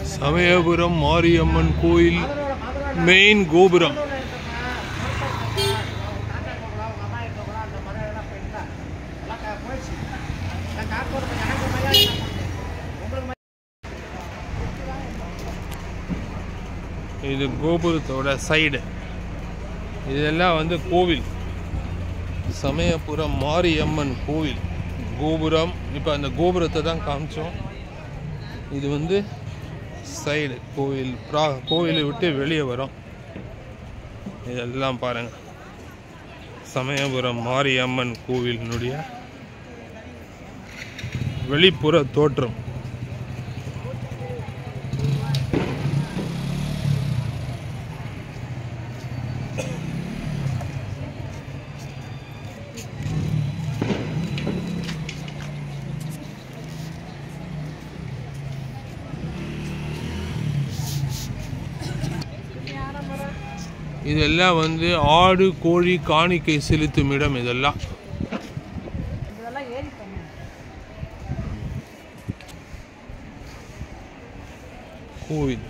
சமயபுரம் மாரியம்மன் கோயில் மெயின் கோபுரம். இது கோபுரத்தோட சைடு. இதெல்லாம் வந்து கோவில், சமயபுரம் மாரியம்மன் கோவில் கோபுரம். இப்போ அந்த கோபுரத்தை தான் காமிச்சோம். இது வந்து சைடு கோவில். கோவிலை விட்டு வெளியே வரும். இதெல்லாம் பாருங்க, சமயபுரம் மாரியம்மன் கோவிலினுடைய வெளிப்புற தோற்றம். இதெல்லாம் வந்து ஆடு கோழி காணிக்கை செலுத்தும் இடம். இதெல்லாம் கோவில்.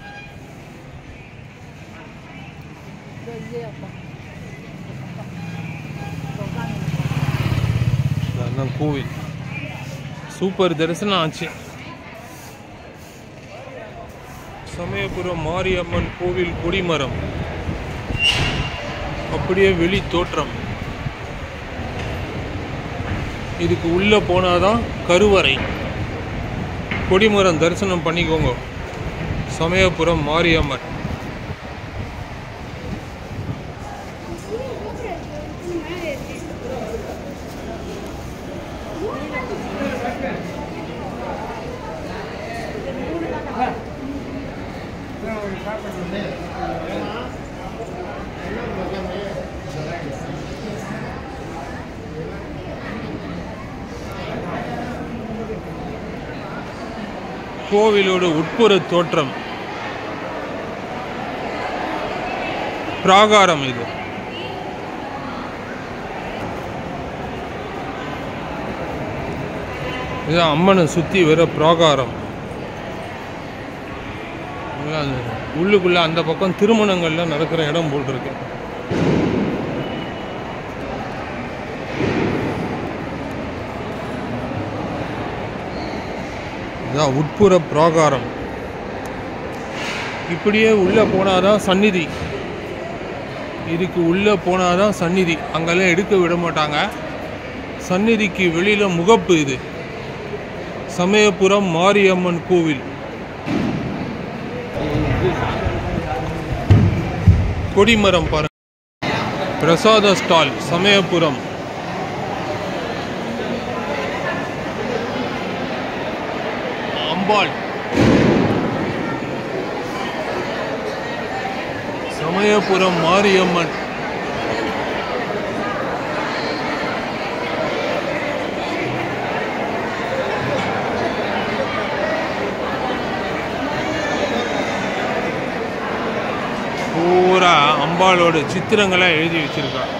கோவில் சூப்பர் தரிசனம் ஆச்சு. சமயபுரம் மாரியம்மன் கோவில் கொடிமரம் அப்படியே வெளி தோற்றம். இதுக்கு உள்ள போனாதான் கருவறை. கொடிமரம் தரிசனம் பண்ணிக்கோங்க. சமயபுரம் மாரியம்மன். கோவிலோட உட்புற தோற்றம். பிராகாரம். இது இதுதான் அம்மனை சுத்தி வர பிராகாரம். உள்ளுக்குள்ள அந்த பக்கம் திருமணங்கள்லாம் நடக்கிற இடம் போல் இருக்கு. இதான் உட்புற பிராகாரம். இப்படியே உள்ள போனாதான் சந்நிதி. இதுக்கு உள்ள போனாதான் சந்நிதி. அங்கெல்லாம் எடுக்க விட மாட்டாங்க. சந்நிதிக்கு வெளியில முகப்பு. இது சமயபுரம் மாரியம்மன் கோவில். கொடிமரம் பாருங்க. பிரசாத ஸ்டால் சமயபுரம். அம்பாள். சமயபுரம் மாரியம்மன். பூரா அம்பாளோட சித்திரங்களை எழுதி வச்சிருக்காங்க.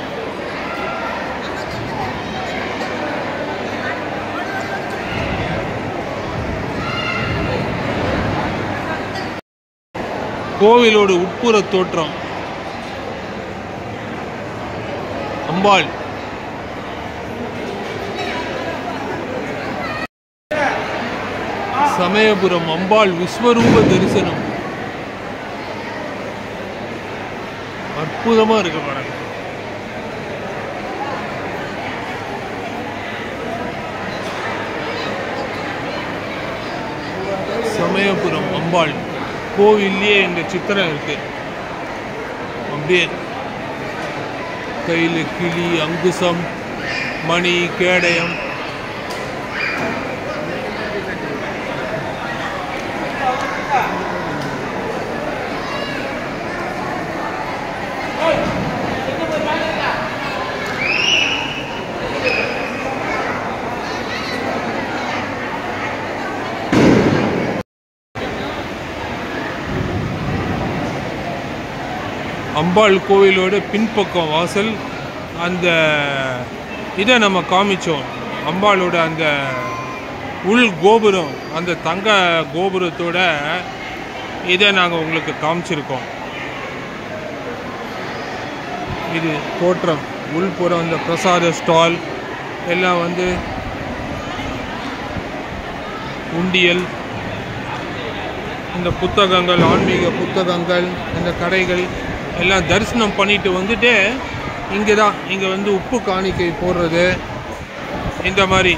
கோவிலோட உட்புற தோற்றம். அம்பாள். சமயபுரம் அம்பாள் விஸ்வரூப தரிசனம். அற்புதமா இருக்கு பாருங்க. சமயபுரம் அம்பாள் கோவிலே இந்த சித்திரம் இருக்கு. அப்படியே கையில் கிளி, அங்குசம், மணி, கேடயம். அம்பாள் கோவிலோட பின்பக்கம் வாசல். அந்த இதை நம்ம காமிச்சோம். அம்பாளோட அந்த உள் கோபுரம், அந்த தங்க கோபுரத்தோட இதை நாங்கள் உங்களுக்கு காமிச்சிருக்கோம். இது தோற்றம், உள்புறம் இந்த பிரசாத ஸ்டால் எல்லாம் வந்து உண்டியல், இந்த புத்தகங்கள், ஆன்மீக புத்தகங்கள், இந்த கடைகள் எல்லாம் தரிசனம் பண்ணிட்டு வந்துட்டு இங்கே வந்து உப்பு காணிக்கை போடுறது, இந்த மாதிரி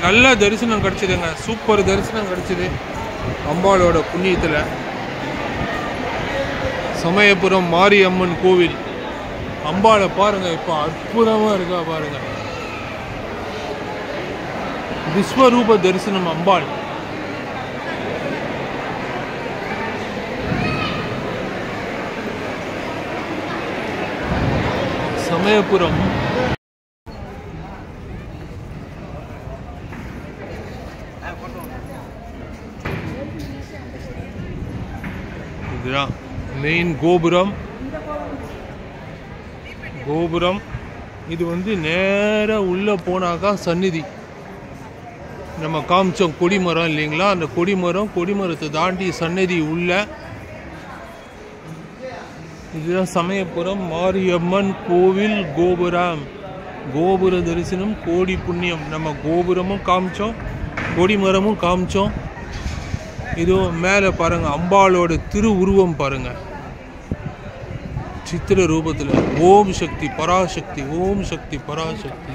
நல்ல தரிசனம் கிடச்சிதுங்க. சூப்பர் தரிசனம் கிடச்சிது அம்பாளோட புண்ணியத்தில். சமயபுரம் மாரியம்மன் கோவில் அம்பாளை பாருங்கள், இப்போ அற்புதமாக இருக்கா பாருங்கள். விஸ்வரூப தரிசனம் அம்பாள். சமயபுரம் இதுதான் மெயின் கோபுரம். இது வந்து நேராக உள்ளே போனாக்கா சந்நிதி. நம்ம காமிச்சோம் கொடிமரம் இல்லைங்களா, அந்த கொடிமரத்தை தாண்டி சந்நிதி உள்ள. இதுதான் சமயபுரம் மாரியம்மன் கோவில் கோபுரம். கோபுர தரிசனம் கோடி புண்ணியம். நம்ம கோபுரமும் காமிச்சோம், கொடிமரமும் காமிச்சோம். இதோ மேலே பாருங்கள் அம்பாளோட திருவுருவம் பாருங்கள், சித்திர ரூபத்தில். ஓம் சக்தி பராசக்தி, ஓம் சக்தி பராசக்தி.